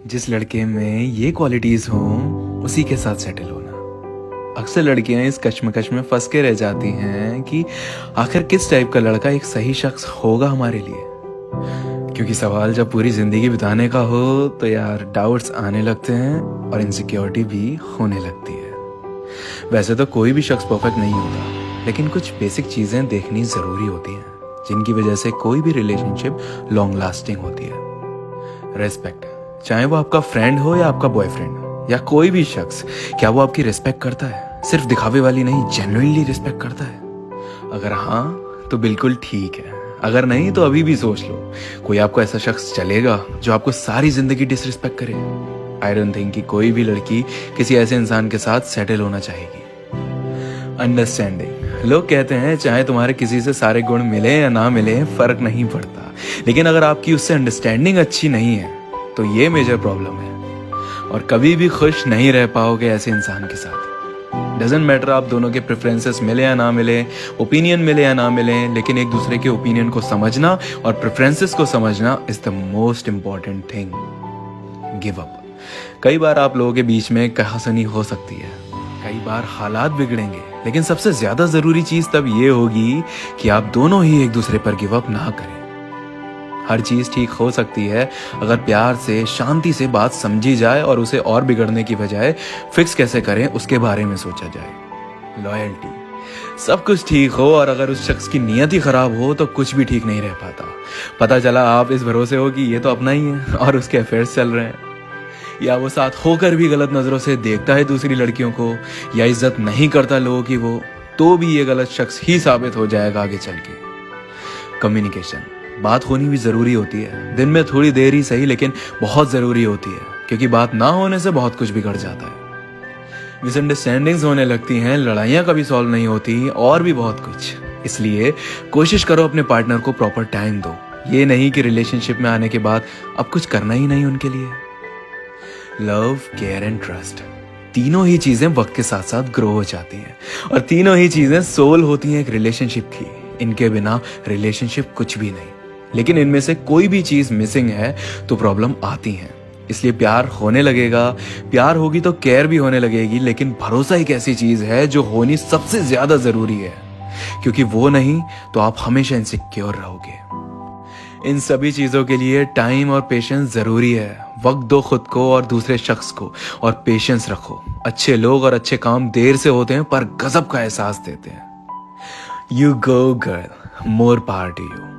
जिस लड़के में ये क्वालिटीज हों उसी के साथ सेटल होना। अक्सर लड़कियां इस कश्मकश में फंस के रह जाती हैं कि आखिर किस टाइप का लड़का एक सही शख्स होगा हमारे लिए। क्योंकि सवाल जब पूरी जिंदगी बिताने का हो तो यार डाउट्स आने लगते हैं और इनसिक्योरिटी भी होने लगती है। वैसे तो कोई भी शख्स परफेक्ट नहीं होता, लेकिन कुछ बेसिक चीजें देखनी जरूरी होती हैं जिनकी वजह से कोई भी रिलेशनशिप लॉन्ग लास्टिंग होती है। रेस्पेक्ट, चाहे वो आपका फ्रेंड हो या आपका बॉयफ्रेंड या कोई भी शख्स, क्या वो आपकी रिस्पेक्ट करता है? सिर्फ दिखावे वाली नहीं, जेन्युइनली रिस्पेक्ट करता है? अगर हाँ तो बिल्कुल ठीक है, अगर नहीं तो अभी भी सोच लो। कोई आपको ऐसा शख्स चलेगा जो आपको सारी जिंदगी डिसरिस्पेक्ट करे? आई डोंट थिंक कि कोई भी लड़की किसी ऐसे इंसान के साथ सेटल होना चाहेगी। अंडरस्टैंडिंग, लोग कहते हैं चाहे तुम्हारे किसी से सारे गुण मिले या ना मिले फर्क नहीं पड़ता, लेकिन अगर आपकी उससे अंडरस्टैंडिंग अच्छी नहीं है तो ये मेजर प्रॉब्लम है और कभी भी खुश नहीं रह पाओगे ऐसे इंसान के साथ। डजंट मैटर आप दोनों के प्रेफरेंसेस मिले या ना मिले, ओपिनियन मिले या ना मिले, लेकिन एक दूसरे के ओपिनियन को समझना और प्रेफरेंसेस को समझना is the most important thing. Give up. कई बार आप लोगों के बीच में कहासुनी हो सकती है, कई बार हालात बिगड़ेंगे, लेकिन सबसे ज्यादा जरूरी चीज तब ये होगी कि आप दोनों ही एक दूसरे पर गिव अप ना करें। हर चीज ठीक हो सकती है अगर प्यार से, शांति से बात समझी जाए और उसे और बिगड़ने की बजाय फिक्स कैसे करें उसके बारे में सोचा जाए। लॉयल्टी, सब कुछ ठीक हो और अगर उस शख्स की नीयत ही खराब हो तो कुछ भी ठीक नहीं रह पाता। पता चला आप इस भरोसे हो कि ये तो अपना ही है और उसके अफेयर्स चल रहे हैं, या वो साथ होकर भी गलत नजरों से देखता है दूसरी लड़कियों को, या इज्जत नहीं करता लोगों की, वो तो भी ये गलत शख्स ही साबित हो जाएगा आगे चल के। कम्युनिकेशन, बात होनी भी जरूरी होती है, दिन में थोड़ी देर ही सही, लेकिन बहुत जरूरी होती है, क्योंकि बात ना होने से बहुत कुछ बिगड़ जाता है। मिसअंडरस्टैंडिंग्स होने लगती हैं, लड़ाइयां कभी सॉल्व नहीं होती और भी बहुत कुछ। इसलिए कोशिश करो अपने पार्टनर को प्रॉपर टाइम दो। ये नहीं कि रिलेशनशिप में आने के बाद अब कुछ करना ही नहीं उनके लिए। लव, केयर एंड ट्रस्ट, तीनों ही चीजें वक्त के साथ साथ ग्रो हो जाती हैं और तीनों ही चीजें सोल होती हैं एक रिलेशनशिप की। इनके बिना रिलेशनशिप कुछ भी नहीं, लेकिन इनमें से कोई भी चीज मिसिंग है तो प्रॉब्लम आती है। इसलिए प्यार होने लगेगा, प्यार होगी तो केयर भी होने लगेगी, लेकिन भरोसा एक ऐसी चीज है जो होनी सबसे ज्यादा जरूरी है, क्योंकि वो नहीं तो आप हमेशा इनसिक्योर रहोगे। इन सभी चीजों के लिए टाइम और पेशेंस जरूरी है। वक्त दो खुद को और दूसरे शख्स को और पेशेंस रखो। अच्छे लोग और अच्छे काम देर से होते हैं पर गजब का एहसास देते हैं। You go girl, more power to you.